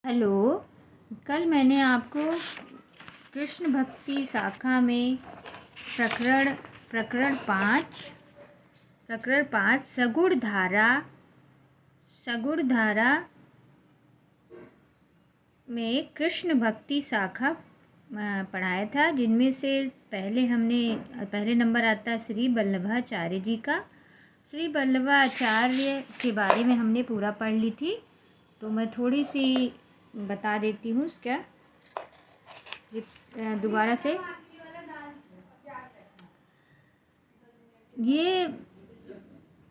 Hello. कल मैंने आपको कृष्ण भक्ति शाखा में प्रकरण प्रकरण पाँच सगुण धारा में कृष्ण भक्ति शाखा पढ़ाया था, जिनमें से पहले नंबर आता है श्री वल्लभाचार्य जी का। श्री वल्लभाचार्य के बारे में हमने पूरा पढ़ ली थी, तो मैं थोड़ी सी बता देती हूँ उसका दोबारा से। ये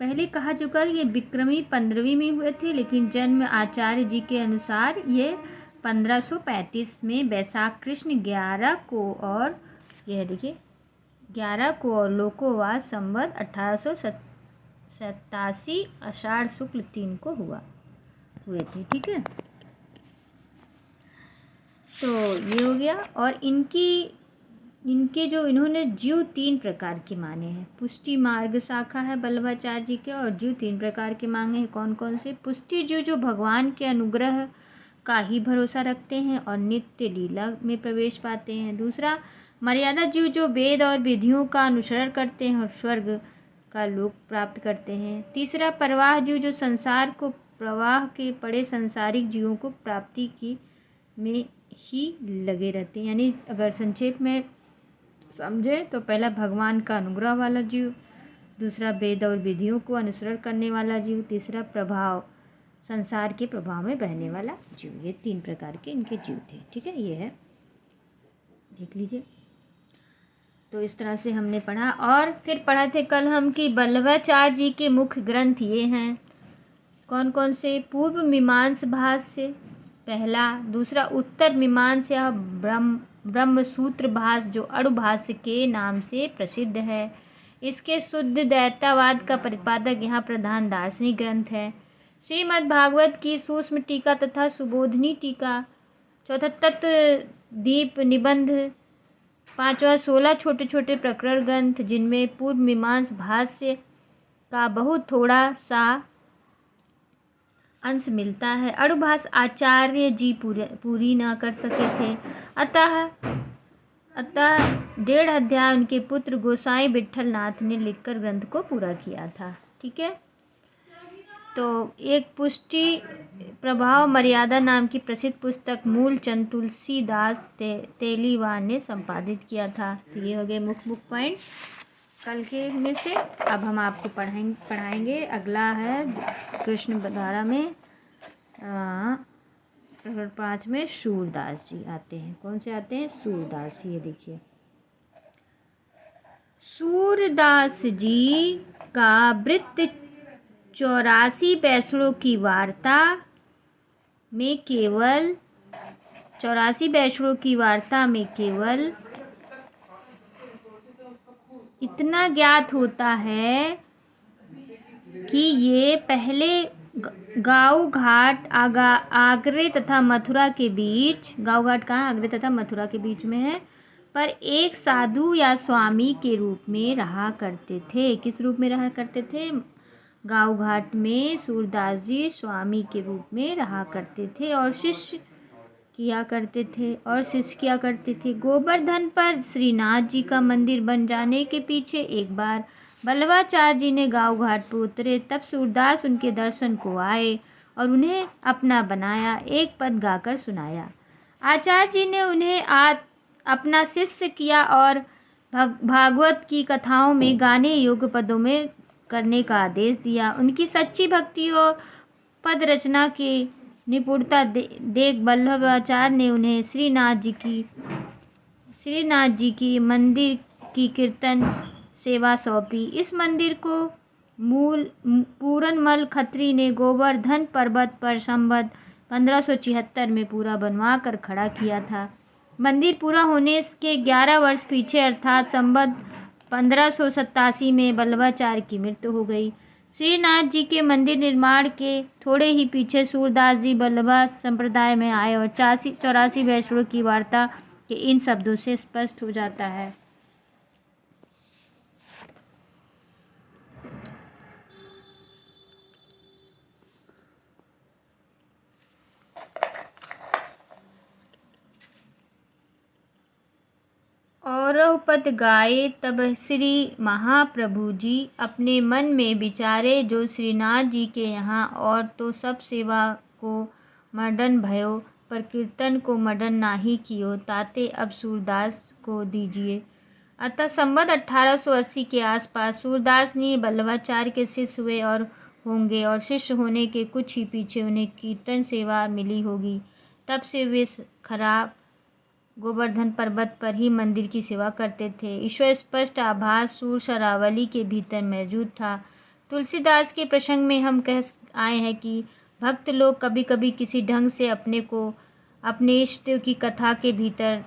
पहले कहा चुका ये विक्रमी 15वीं में हुए थे, लेकिन जन्म आचार्य जी के अनुसार ये 1535 में वैशाख कृष्ण 11 को, और यह देखिए 11 को और लोकोवास संवत 1887 आषाढ़ शुक्ल 3 को हुए थे। ठीक है, तो ये हो गया। और इनके जो इन्होंने जीव 3 प्रकार के माने हैं। पुष्टि मार्ग शाखा है वल्लभाचार्य जी के, और जीव 3 प्रकार के मांगे हैं। कौन कौन से? पुष्टि जीव जो भगवान के अनुग्रह का ही भरोसा रखते हैं और नित्य लीला में प्रवेश पाते हैं। दूसरा, मर्यादा जीव जो वेद और विधियों का अनुसरण करते हैं और स्वर्ग का लोक प्राप्त करते हैं। तीसरा, प्रवाह जीव जो संसार को प्रवाह के पड़े संसारिक जीवों को प्राप्ति की में ही लगे रहते हैं। यानी अगर संक्षेप में समझे तो पहला भगवान का अनुग्रह वाला जीव, दूसरा वेद और विधियों को अनुसरण करने वाला जीव, तीसरा संसार के प्रभाव में बहने वाला जीव। ये 3 प्रकार के इनके जीव थे। ठीक है, ये है, देख लीजिए। तो इस तरह से हमने पढ़ा, और फिर पढ़ा थे कल हम कि वल्लभाचार्य जी के मुख्य ग्रंथ ये हैं। कौन कौन से? पूर्व मीमांसा भाष्य पहला, दूसरा उत्तर मीमांसा ब्रह्मसूत्र भाष्य जो अणुभाष्य के नाम से प्रसिद्ध है। इसके शुद्ध दैवतावाद का प्रतिपादक यहाँ प्रधान दार्शनिक ग्रंथ है। श्रीमद् भागवत की सूक्ष्म टीका तथा सुबोधनी टीका। चौथा, तत्व दीप निबंध। पांचवा, 16 छोटे छोटे प्रकरण ग्रंथ जिनमें पूर्व मीमांसा भाष्य का बहुत थोड़ा सा अंश मिलता है। अणुभाष्य आचार्य जी पूरी न कर सके थे, अतः 1.5 अध्याय उनके पुत्र गोसाई विट्ठल नाथ ने लिखकर ग्रंथ को पूरा किया था। ठीक है, तो एक पुष्टि प्रभाव मर्यादा नाम की प्रसिद्ध पुस्तक मूलचंद तुलसीदास तेलीवान ने संपादित किया था। तो ये हो गए मुख्य पॉइंट कल के में से। अब हम आपको पढ़ाएंगे। अगला है कृष्ण धारा में प्रकरण 5 में सूरदास जी आते हैं। कौन से आते हैं? सूरदास। ये देखिए, सूरदास जी का वृत्त 84 बैसड़ों की वार्ता में केवल इतना ज्ञात होता है कि ये पहले गाँव घाट आगरे तथा मथुरा के बीच, गाँव घाट कहाँ? आगरे तथा मथुरा के बीच में है, पर एक साधु या स्वामी के रूप में रहा करते थे। किस रूप में रहा करते थे? गाँव घाट में सूरदास जी स्वामी के रूप में रहा करते थे और शिष्य किया करते थे। गोवर्धन पर श्रीनाथ जी का मंदिर बन जाने के पीछे एक बार वल्लभाचार्य जी ने गाँव घाट पर उतरे, तब सूरदास उनके दर्शन को आए और उन्हें अपना बनाया, एक पद गाकर सुनाया। आचार्य जी ने उन्हें अपना शिष्य किया और भागवत की कथाओं में गाने योग्य पदों में करने का आदेश दिया। उनकी सच्ची भक्ति और पद रचना की निपुणता देख वल्लभाचार्य ने उन्हें श्रीनाथ जी की मंदिर की कीर्तन सेवा सौंपी। इस मंदिर को पूरनमल खत्री ने गोवर्धन पर्वत पर संवत 1576 में पूरा बनवा कर खड़ा किया था। मंदिर पूरा होने के 11 वर्ष पीछे अर्थात संवत 1587 में वल्लभाचार्य की मृत्यु हो गई। श्रीनाथ जी के मंदिर निर्माण के थोड़े ही पीछे सूरदास जी वल्लभा संप्रदाय में आए और 84 बैसड़ों की वार्ता के इन शब्दों से स्पष्ट हो जाता है। औरव पद गाए तब श्री महाप्रभु जी अपने मन में विचारे, जो श्रीनाथ जी के यहाँ और तो सब सेवा को मर्दन भयो, पर कीर्तन को मर्दन नाही कियो, ताते अब सूरदास को दीजिए। अतः संवत 1880 के आसपास सूरदास जी बल्लभाचार्य के शिष्य हुए और होंगे, और शिष्य होने के कुछ ही पीछे उन्हें कीर्तन सेवा मिली होगी। तब से वे खराब गोवर्धन पर्वत पर ही मंदिर की सेवा करते थे। ईश्वर स्पष्ट आभास सूर शरावली के भीतर मौजूद था। तुलसीदास के प्रसंग में हम कह आए हैं कि भक्त लोग कभी कभी किसी ढंग से अपने को अपने इष्ट की कथा के भीतर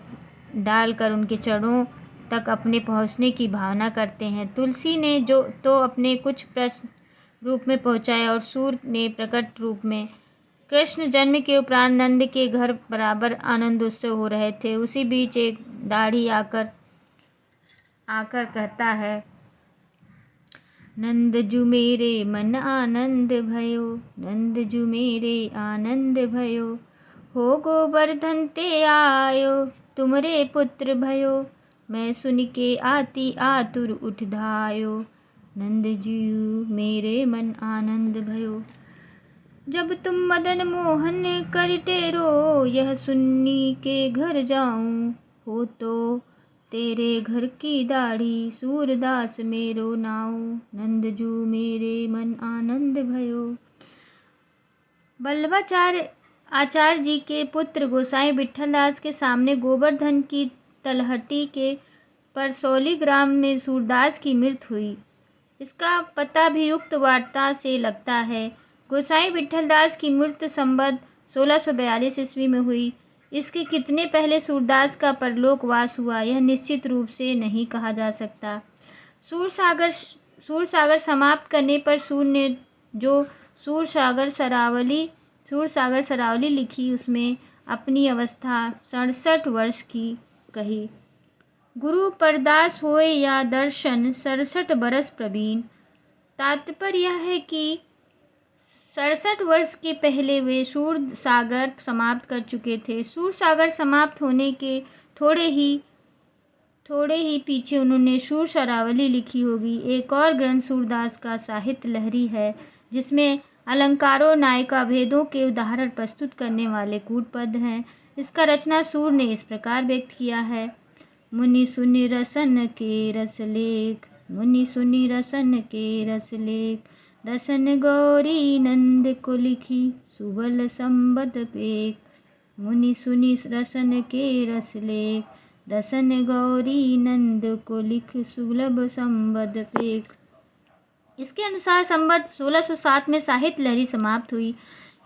डालकर उनके चरणों तक अपने पहुँचने की भावना करते हैं। तुलसी ने जो तो अपने कुछ प्रश्न रूप में पहुँचाया और सूर ने प्रकट रूप में। कृष्ण जन्म के उपरांत नंद के घर बराबर आनंद उत्सव हो रहे थे। उसी बीच एक दाढ़ी आकर कहता है, नंद जू मेरे मन आनंद भयो, नंद जू मेरे आनंद भयो, हो गोवर्धन ते आयो, तुमरे पुत्र भयो, मैं सुन के आती आतुर उठ धायो, नंद जू मेरे मन आनंद भयो। जब तुम मदन मोहन करते रो, यह सुन्नी के घर जाऊं, हो तो तेरे घर की दाढ़ी, सूरदास मेरो नाऊ, नंदजू मेरे मन आनंद भयो। बल्लभाचार्य आचार्य जी के पुत्र गोसाई विठलदास के सामने गोवर्धन की तलहटी के परसौली ग्राम में सूरदास की मृत्यु हुई। इसका पता भी उक्त वार्ता से लगता है। गोसाई विठलदास की मृत्यु संवत 1642 ईस्वी में हुई। इसके कितने पहले सूरदास का परलोकवास हुआ, यह निश्चित रूप से नहीं कहा जा सकता। सूरसागर समाप्त करने पर सूर ने जो सूरसागर सरावली लिखी, उसमें अपनी अवस्था 67 वर्ष की कही। गुरु परदास होए या दर्शन, 67 बरस प्रवीण। तात्पर्य यह है कि 67 वर्ष के पहले वे सूरसागर समाप्त कर चुके थे। सूरसागर समाप्त होने के थोड़े ही पीछे उन्होंने सूर शरावली लिखी होगी। एक और ग्रंथ सूरदास का साहित्य लहरी है, जिसमें अलंकारों नायिका भेदों के उदाहरण प्रस्तुत करने वाले कूट पद हैं। इसका रचना सूर ने इस प्रकार व्यक्त किया है, मुनि सुनि रसन के रसलेख, मुनि सुनि रसन के रसलेख, दसन गौरी नंद को लिखी, सुबल संबत पेख, मुनि सुनि रसन के रसलेख, दसन गौरी नंद को लिख, सुलभ संबत पेख। इसके अनुसार संवत 1607 में साहित्य लहरी समाप्त हुई।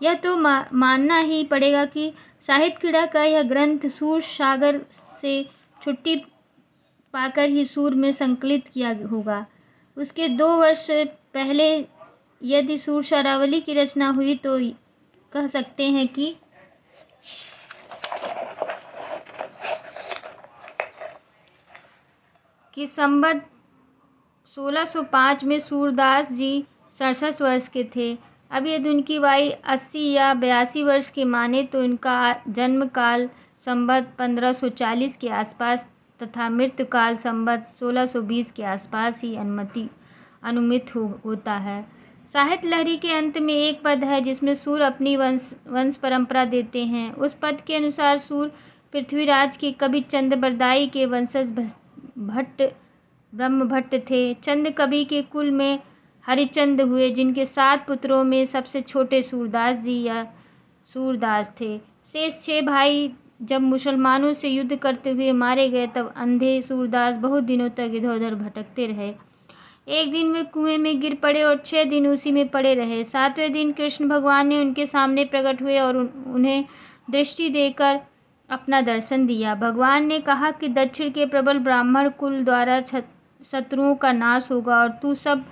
यह तो मानना ही पड़ेगा कि साहित्य क्रीड़ा का यह ग्रंथ सूर सागर से छुट्टी पाकर ही सूर में संकलित किया होगा। उसके 2 वर्ष पहले यदि सूर शरावली की रचना हुई तो कह सकते हैं कि संवत 1605 में सूरदास जी 67 वर्ष के थे। अब यदि उनकी आयु 80 या 82 वर्ष की माने तो उनका जन्म काल संवत 1540 के आसपास तथा मृत्यु काल संवत 1620 के आसपास ही अनुमित होता है। साहित्य लहरी के अंत में एक पद है जिसमें सूर अपनी वंश परंपरा देते हैं। उस पद के अनुसार सूर पृथ्वीराज के कवि चंद बरदाई के वंशज ब्रह्म भट्ट थे। चंद कवि के कुल में हरिचंद हुए, जिनके 7 पुत्रों में सबसे छोटे सूरदास जी या सूरदास थे। शेष 6 भाई जब मुसलमानों से युद्ध करते हुए मारे गए, तब अंधे सूरदास बहुत दिनों तक इधर उधर भटकते रहे। एक दिन वे कुएं में गिर पड़े और 6 दिन उसी में पड़े रहे। 7वें दिन कृष्ण भगवान ने उनके सामने प्रकट हुए और उन्हें दृष्टि देकर अपना दर्शन दिया। भगवान ने कहा कि दक्षिण के प्रबल ब्राह्मण कुल द्वारा शत्रुओं का नाश होगा और तू सब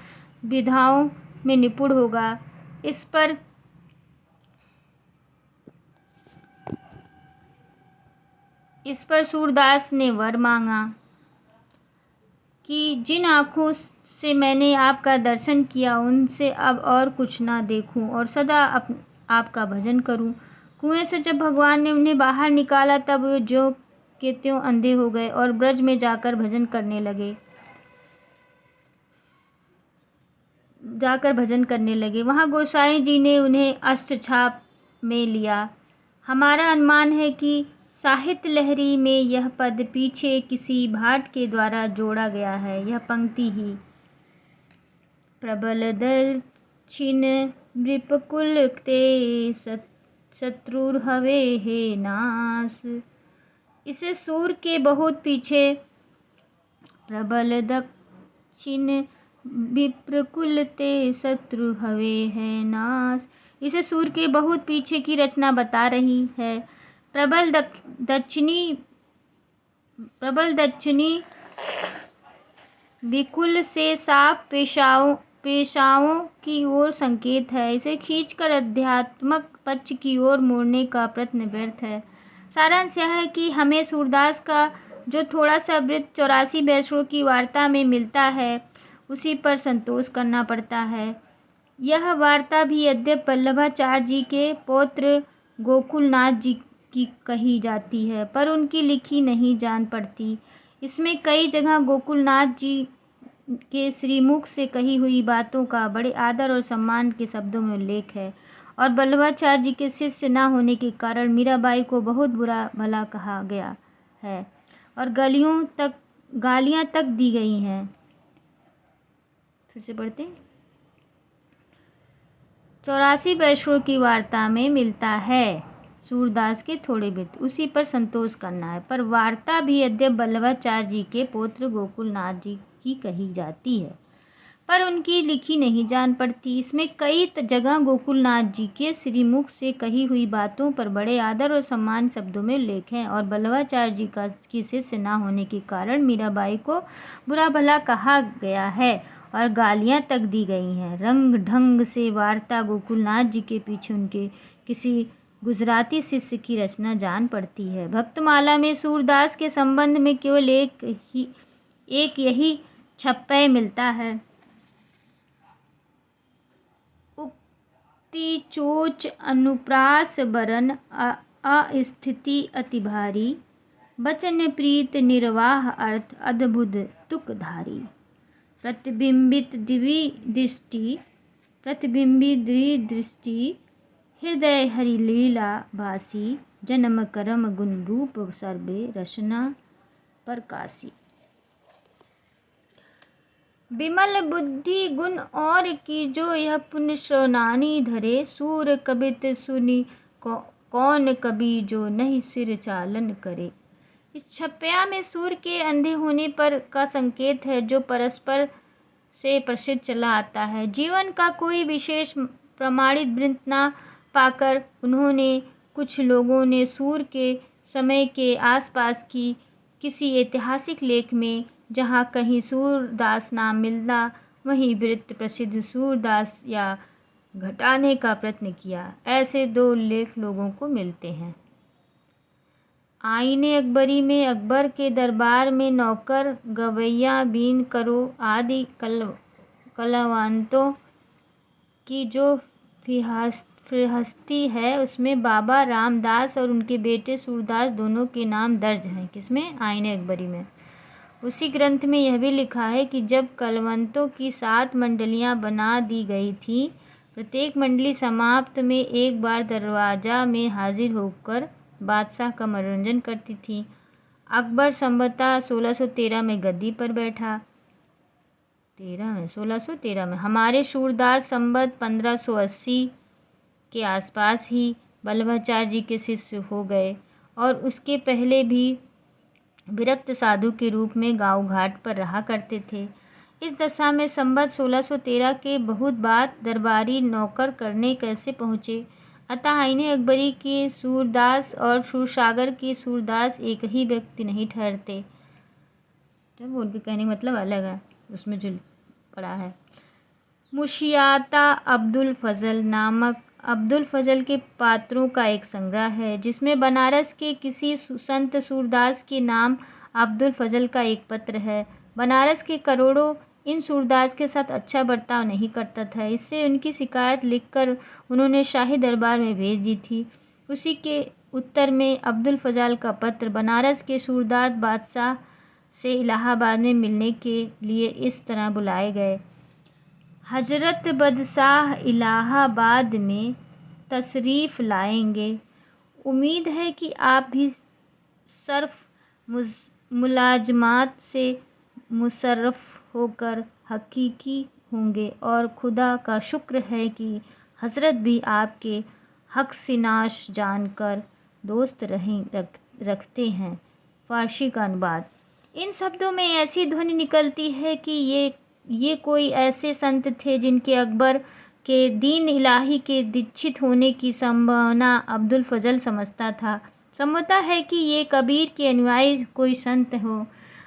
विधाओं में निपुण होगा। इस पर सूरदास ने वर मांगा कि जिन आँखों से मैंने आपका दर्शन किया, उनसे अब और कुछ ना देखूं और सदा आपका भजन करूं। कुएं से जब भगवान ने उन्हें बाहर निकाला, तब वे ज्यों के त्यों अंधे हो गए और ब्रज में जाकर भजन करने लगे। वहाँ गोसाई जी ने उन्हें अष्टछाप में लिया। हमारा अनुमान है कि साहित्य लहरी में यह पद पीछे किसी भाट के द्वारा जोड़ा गया है। यह पंक्ति ही प्रबल दक्षिण नृपकुल ते शत्रुर्हवे हे नाश। इसे सूर के बहुत पीछे प्रबल दक्षिण विप्रकुल ते शत्रु हवे है नाश। इसे सूर के बहुत पीछे की रचना बता रही है। प्रबल दक्षिणी विकुल से साफ पेशाओं की ओर संकेत है। इसे खींचकर अध्यात्मक पक्ष की ओर मोड़ने का प्रयत्न व्यर्थ है। सारांश यह है कि हमें सूरदास का जो थोड़ा सा वृत्त 84 वैष्णव की वार्ता में मिलता है उसी पर संतोष करना पड़ता है। यह वार्ता भी यद्यप वल्लभाचार्य जी के पौत्र गोकुलनाथ जी की कही जाती है पर उनकी लिखी नहीं जान पड़ती। इसमें कई जगह गोकुलनाथ जी के श्रीमुख से कही हुई बातों का बड़े आदर और सम्मान के शब्दों में उल्लेख है और वल्लभाचार्य जी के शिष्य न होने के कारण मीराबाई को बहुत बुरा भला कहा गया है और गालियां तक दी गई हैं। फिर से पढ़ते हैं। 84 वैष्णव की वार्ता में मिलता है सूरदास के थोड़े वृत्त, उसी पर संतोष करना है। पर वार्ता भी यद्यप वल्लभाचार्य जी के पौत्र गोकुलनाथ जी की कही जाती है पर उनकी लिखी नहीं जान पड़ती। इसमें कई जगह गोकुलनाथ जी के श्रीमुख से कही हुई बातों पर बड़े आदर और सम्मान शब्दों में उल्लेख है और वल्लभाचार्य जी की शिष्य न होने के कारण मीराबाई को बुरा भला कहा गया है और गालियां तक दी गई हैं। रंग ढंग से वार्ता गोकुलनाथ जी के पीछे उनके किसी गुजराती शिष्य की रचना जान पड़ती है। भक्तमाला में सूरदास के संबंध में केवल एक यही छप्पय मिलता है। उक्ति चोच अनुप्रास बरन अस्थिति अति भारी बचन प्रीत निर्वाह अर्थ अद्भुत तुकधारी। प्रतिबिंबित दृष्टि हृदय हरिलीला भासी जन्म करम गुण रूप सर्वे रचना प्रकाशी। विमल बुद्धि गुण और की जो यह पुण्य श्रवणानी धरे सूर कबित सुनी कौन कभी जो नहीं सिर चालन करे। इस छप्पया में सूर के अंधे होने पर का संकेत है जो परस्पर से प्रसिद्ध चला आता है। जीवन का कोई विशेष प्रमाणित वृत्त न पाकर कुछ लोगों ने सूर के समय के आसपास की किसी ऐतिहासिक लेख में जहाँ कहीं सूरदास नाम मिलता वहीं वृत्त प्रसिद्ध सूरदास या घटाने का प्रयत्न किया। ऐसे 2 उल्लेख लोगों को मिलते हैं। आईने अकबरी में अकबर के दरबार में नौकर गवैया बीन करो आदि कलावंतों की जो फिरहस्ती है उसमें बाबा रामदास और उनके बेटे सूरदास दोनों के नाम दर्ज हैं। किसमें? आईने अकबरी में। उसी ग्रंथ में यह भी लिखा है कि जब कलवंतों की 7 मंडलियां बना दी गई थी, प्रत्येक मंडली समाप्त में एक बार दरवाजा में हाजिर होकर बादशाह का मनोरंजन करती थी। अकबर संवतः 1613 में गद्दी पर बैठा। 1613 में हमारे सूरदास संवत 1580 के आसपास ही वल्लभाचार्य जी के शिष्य हो गए और उसके पहले भी विरक्त साधु के रूप में गांव घाट पर रहा करते थे। इस दशा में संवत 1613 के बहुत बाद दरबारी नौकर करने कैसे पहुँचे? अतः आईने अकबरी के सूरदास और सूरसागर के सूरदास एक ही व्यक्ति नहीं ठहरते। जब उनके कहने का मतलब अलग है, उसमें जो पड़ा है। मुशियाता अब्दुल फजल नामक अब्दुल फजल के पात्रों का एक संग्रह है जिसमें बनारस के किसी संत सूरदास के नाम अब्दुल फजल का एक पत्र है। बनारस के करोड़ों इन सूरदास के साथ अच्छा बर्ताव नहीं करता था। इससे उनकी शिकायत लिखकर उन्होंने शाही दरबार में भेज दी थी। उत्तर में अब्दुल फजाल का पत्र बनारस के सूरदास बादशाह से इलाहाबाद में मिलने के लिए इस तरह बुलाए गए। हजरत बादशाह इलाहाबाद में तशरीफ़ लाएंगे। उम्मीद है कि आप भी सर्फ मुलाजमात से मुशर्रफ होकर हकीकी होंगे और खुदा का शुक्र है कि हज़रत भी आपके हक सिनाश जानकर दोस्त रखते हैं। फ़ारसी का अनुवाद। इन शब्दों में ऐसी ध्वनि निकलती है कि ये कोई ऐसे संत थे जिनके अकबर के दीन इलाही के दीक्षित होने की संभावना अब्दुल फजल समझता था। संभवता है कि ये कबीर के अनुयायी कोई संत हो।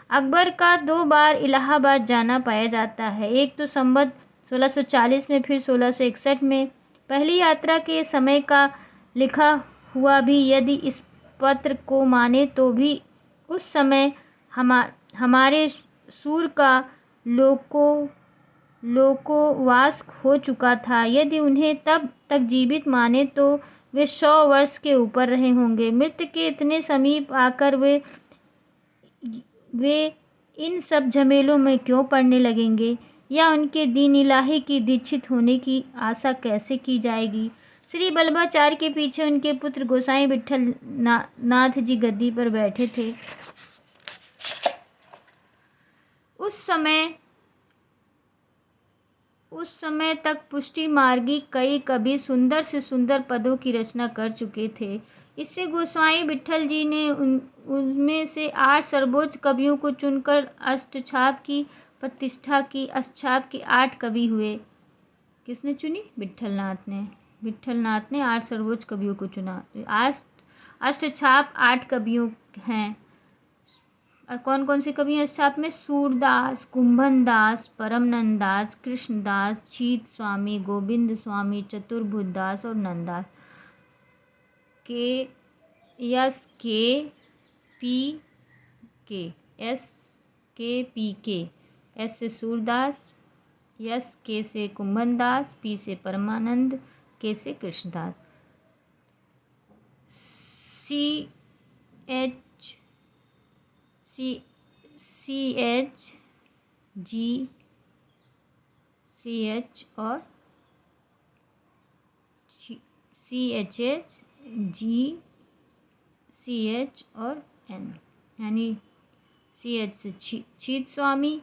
अकबर का 2 बार इलाहाबाद जाना पाया जाता है, एक तो संवत 1640 में, फिर 1661 में। पहली यात्रा के समय का लिखा हुआ भी यदि इस पत्र को माने तो भी उस समय हमारे सूर का लोकोवास हो चुका था। यदि उन्हें तब तक जीवित माने तो वे 100 वर्ष के ऊपर रहे होंगे। मृत्यु के इतने समीप आकर वे इन सब झमेलों में क्यों पड़ने लगेंगे, या उनके दीन इलाही की दीक्षित होने की आशा कैसे की जाएगी। श्री बल्लभाचार्य के पीछे उनके पुत्र गोसाई विट्ठल नाथ जी गद्दी पर बैठे थे। उस समय तक पुष्टि मार्गी कई कवि सुंदर से सुंदर पदों की रचना कर चुके थे। इससे गोसाई विट्ठल जी ने उनमें से 8 सर्वोच्च कवियों को चुनकर अष्टछाप की प्रतिष्ठा की। अष्टछाप के 8 कवि हुए। किसने चुनी? विट्ठलनाथ ने 8 सर्वोच्च कवियों को चुना। अष्टछाप 8 कवियों हैं। कौन कौन से कवि हैं अष्टछाप में? सूरदास, कुंभनदास, परमनंदास, कृष्णदास, चीत स्वामी, गोविंद स्वामी, चतुर्भुजदास और नंददास। एस से सूरदास, यस के से कुंभनदास, पी से परमानंद, के से कृष्णदास। CH और CH और N, यानी CH से चीत स्वामी,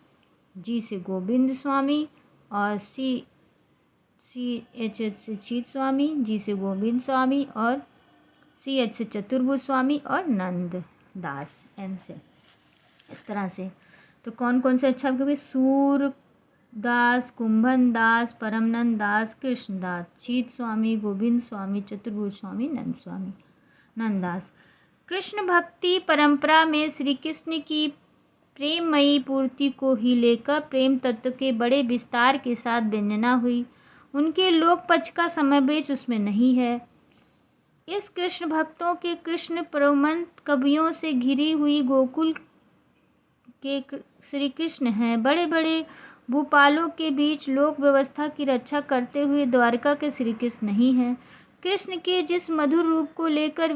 G से गोविंद स्वामी और CH से चीत स्वामी, G से गोविंद स्वामी और CH से चतुर्भुज स्वामी और नंद दास N से। इस तरह से तो कौन कौन से अच्छा कवि? सूरदास, कुंभनदास, परमनंद दास, कृष्णदास, चीत स्वामी, गोविंद स्वामी, चतुर्भुज स्वामी, नंददास। कृष्ण भक्ति परंपरा में श्री कृष्ण की प्रेममयी पूर्ति को ही लेकर प्रेम तत्व के बड़े विस्तार के साथ व्यंजना हुई। उनके लोक पक्ष का समावेश उसमें नहीं है। इस कृष्ण भक्तों के कृष्ण प्रेमवंत कवियों से घिरी हुई गोकुल के श्री कृष्ण हैं। बड़े बड़े भूपालों के बीच लोक व्यवस्था की रक्षा करते हुए द्वारका के श्री कृष्ण नहीं हैं। कृष्ण के जिस मधुर रूप को लेकर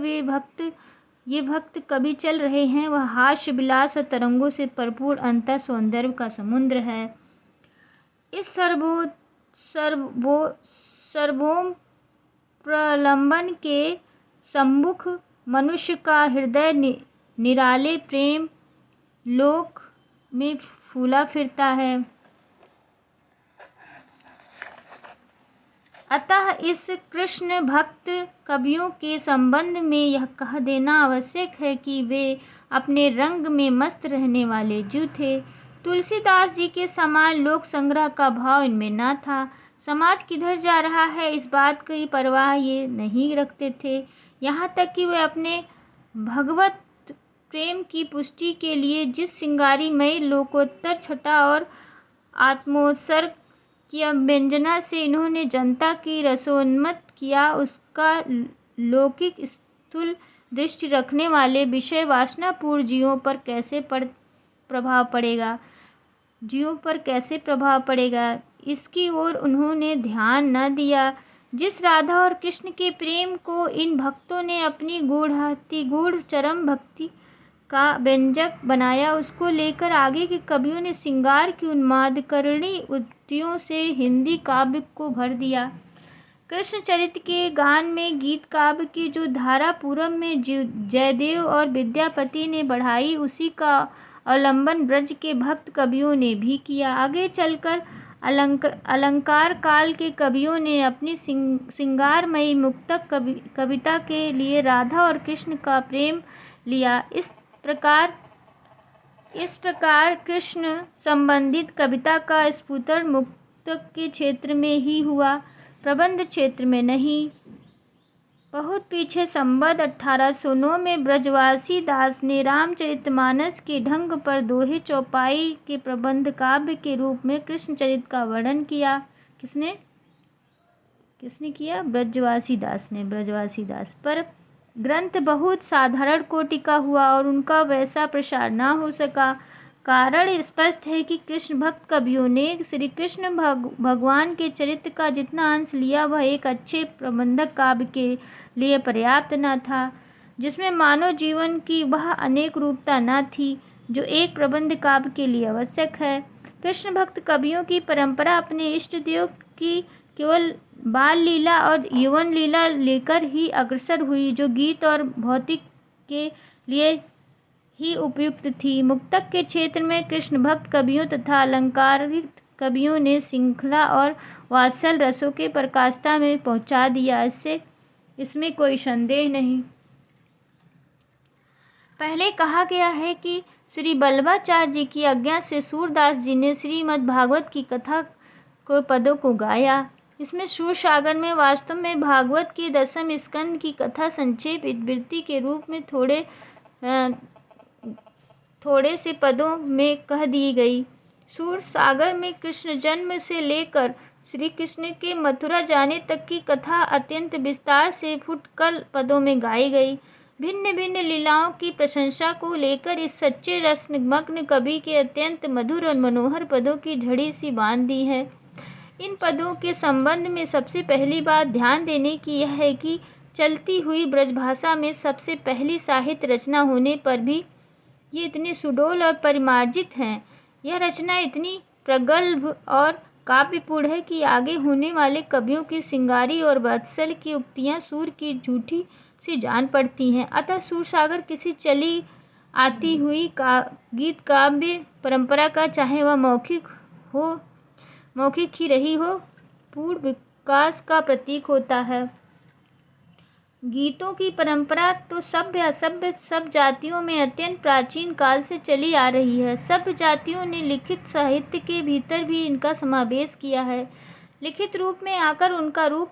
ये भक्त कवि चल रहे हैं वह हास्य विलास और तरंगों से भरपूर अंतर सौंदर्य का समुद्र है। इस सर्वभौम प्रलंबन के सम्मुख मनुष्य का हृदय निराले प्रेम लोक में फूला फिरता है। अतः इस कृष्ण भक्त कवियों के संबंध में यह कह देना आवश्यक है कि वे अपने रंग में मस्त रहने वाले जीव थे। तुलसीदास जी के समान लोक संग्रह का भाव इनमें न था। समाज किधर जा रहा है इस बात की परवाह ये नहीं रखते थे। यहाँ तक कि वे अपने भगवत प्रेम की पुष्टि के लिए जिस सिंगारीमयी लोकोत्तर छटा और आत्मोत्सर्ग की व्यंजना से इन्होंने जनता की रसोन्मत्त किया, उसका लौकिक स्थूल दृष्टि रखने वाले विषय वासनापूर्ण जीवों पर कैसे प्रभाव पड़ेगा, इसकी ओर उन्होंने ध्यान न दिया। जिस राधा और कृष्ण के प्रेम को इन भक्तों ने अपनी गूढ़ चरम भक्ति का व्यंजक बनाया, उसको लेकर आगे के कवियों ने श्रृंगार की उन्मादकरणी उक्तियों से हिंदी काव्य को भर दिया। कृष्ण चरित्र के गान में गीत काव्य की जो धारा पूर्व में जयदेव और विद्यापति ने बढ़ाई, उसी का अवलंबन ब्रज के भक्त कवियों ने भी किया। आगे चलकर अलंकार काल के कवियों ने अपनी श्रृंगारमयी मुक्तक कविता के लिए राधा और कृष्ण का प्रेम लिया। इस प्रकार कृष्ण संबंधित कविता का स्फुरण मुक्तक के क्षेत्र में ही हुआ, प्रबंध क्षेत्र में नहीं। बहुत पीछे संवत 1809 में ब्रजवासी दास ने रामचरितमानस के ढंग पर दोहे चौपाई के प्रबंध काव्य के रूप में कृष्ण चरित्र का वर्णन किया। किसने किया? ब्रजवासी दास। पर ग्रंथ बहुत साधारण कोटि का हुआ और उनका वैसा प्रसार न हो सका। कारण स्पष्ट है कि कृष्ण भक्त कवियों ने श्री कृष्ण भगवान के चरित्र का जितना अंश लिया वह एक अच्छे प्रबंधक काव्य के लिए पर्याप्त न था, जिसमें मानव जीवन की वह अनेक रूपता न थी जो एक प्रबंध काव्य के लिए आवश्यक है। कृष्ण भक्त कवियों की परंपरा अपने इष्ट देव की केवल बाल लीला और यौवन लीला लेकर ही अग्रसर हुई, जो गीत और भौतिक के लिए ही उपयुक्त थी। मुक्तक के क्षेत्र में कृष्ण भक्त कवियों तथा अलंकारित कवियों ने श्रृंखला और वात्सल रसों के पराकाष्ठा में पहुंचा दिया, इसमें कोई संदेह नहीं। पहले कहा गया है कि श्री वल्लभाचार्य जी की आज्ञा से सूरदास जी ने श्रीमद् भागवत की कथा को पदों को गाया। इसमें सूरसागर में वास्तव में भागवत के 10वें स्कंद की कथा संक्षेप इतिवृत्ति के रूप में थोड़े से पदों में कह दी गई। सूरसागर में कृष्ण जन्म से लेकर श्री कृष्ण के मथुरा जाने तक की कथा अत्यंत विस्तार से फुटकर पदों में गाई गई। भिन्न भिन्न लीलाओं की प्रशंसा को लेकर इस सच्चे रसमग्न कवि के अत्यंत मधुर और मनोहर पदों की झड़ी सी बांध दी है। इन पदों के संबंध में सबसे पहली बात ध्यान देने की यह है कि चलती हुई ब्रजभाषा में सबसे पहली साहित्य रचना होने पर भी ये इतने सुडौल और परिमार्जित हैं। यह रचना इतनी प्रगल्भ और काव्यपूर्ण है कि आगे होने वाले कवियों की श्रृंगारी और वात्सल की उक्तियां सूर की झूठी सी जान पड़ती हैं। अतः सूरसागर किसी चली आती हुई गीत काव्य परंपरा का, चाहे वह मौखिक ही रही हो, पूर्ण विकास का प्रतीक होता है। गीतों की परंपरा तो सभ्य असभ्य सब जातियों में अत्यंत प्राचीन काल से चली आ रही है। सभ्य जातियों ने लिखित साहित्य के भीतर भी इनका समावेश किया है। लिखित रूप में आकर उनका रूप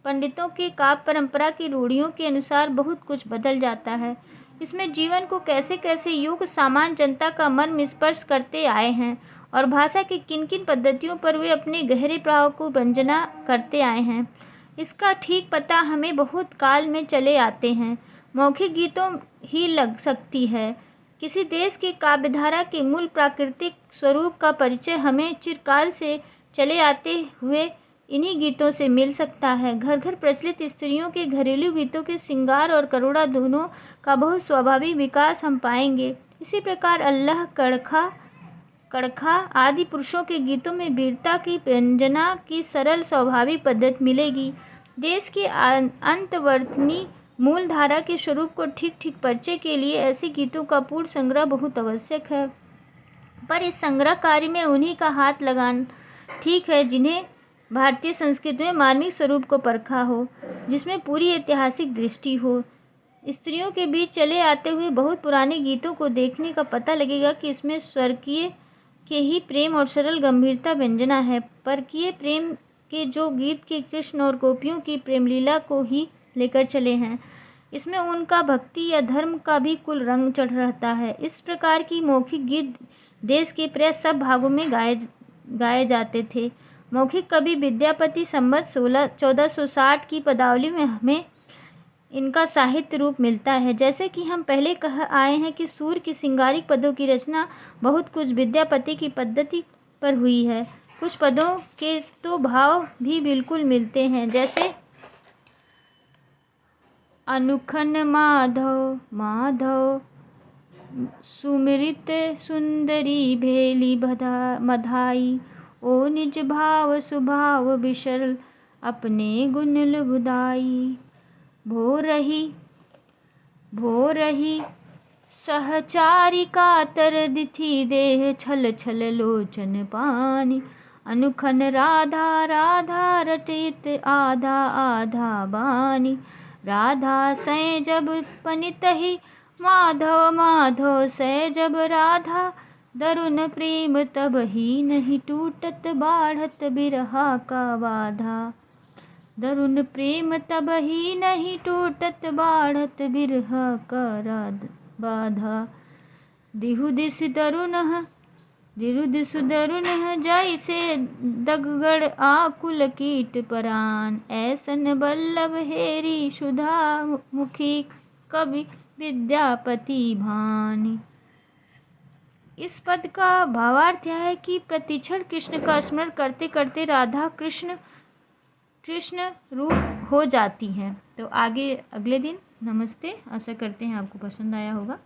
पंडितों के काव्य परंपरा की रूढ़ियों के अनुसार बहुत कुछ बदल जाता है। इसमें जीवन को कैसे कैसे युग सामान्य जनता का मर्म स्पर्श करते आए हैं और भाषा की किन किन पद्धतियों पर वे अपने गहरे प्रभाव को वंजना करते आए हैं, इसका ठीक पता हमें बहुत काल में चले आते हैं। मौखिक गीतों ही लग सकती है। किसी देश की काव्यधारा के मूल प्राकृतिक स्वरूप का परिचय हमें चिरकाल से चले आते हुए इन्हीं गीतों से मिल सकता है। घर घर प्रचलित स्त्रियों के घरेलू गीतों के श्रृंगार और करुणा दोनों का बहुत स्वाभाविक विकास हम पाएंगे। इसी प्रकार अल्लाह, कड़खा आदि पुरुषों के गीतों में वीरता की व्यंजना की सरल स्वाभाविक पद्धति मिलेगी। देश के अंतर्वर्तनी मूल धारा के स्वरूप को ठीक ठीक परिचय के लिए ऐसे गीतों का पूर्ण संग्रह बहुत आवश्यक है। पर इस संग्रह कार्य में उन्हीं का हाथ लगाना ठीक है जिन्हें भारतीय संस्कृति में मानविक स्वरूप को परखा हो, जिसमें पूरी ऐतिहासिक दृष्टि हो। स्त्रियों के बीच चले आते हुए बहुत पुराने गीतों को देखने का पता लगेगा कि इसमें स्वर्गीय के ही प्रेम और सरल गंभीरता व्यंजना है। परकीय प्रेम के जो गीत के कृष्ण और गोपियों की प्रेमलीला को ही लेकर चले हैं, इसमें उनका भक्ति या धर्म का भी कुल रंग चढ़ रहता है। इस प्रकार की मौखिक गीत देश के प्राय सब भागों में गाए जाते थे। मौखिक कवि विद्यापति संवत 1460 की पदावली में हमें इनका साहित्य रूप मिलता है। जैसे कि हम पहले कह आए हैं कि सूर की श्रृंगारिक पदों की रचना बहुत कुछ विद्यापति की पद्धति पर हुई है। कुछ पदों के तो भाव भी बिल्कुल मिलते हैं, जैसे अनुखन माधव माधव, सुमिरित सुंदरी भेली मधाई, ओ निज भाव सुभाव बिसर अपने गुण लुभदाई। भो रही सहचारी कातर दिथि देह, छल छल लोचन पानी, अनुखन राधा राधा रटित आधा आधा बानी, राधा सै जब पनितहि माधव माधव सै जब राधा, दरुन प्रेम तब ही नहीं टूटत बाढ़त बिरहा का बाधा, दरुन प्रेम तब ही नहीं टूटत बाढ़त बिरहा का बाधा। दिहु दिस दरुन जैसे दगगड़ आकुल कीट परान, ऐसन बल्लभ हेरी सुधा मुखी कवि विद्यापति भानी। इस पद का भावार्थ यह है कि प्रतिक्षण कृष्ण का स्मरण करते करते राधा कृष्ण रूप हो जाती हैं। तो आगे अगले दिन। नमस्ते। आशा करते हैं आपको पसंद आया होगा।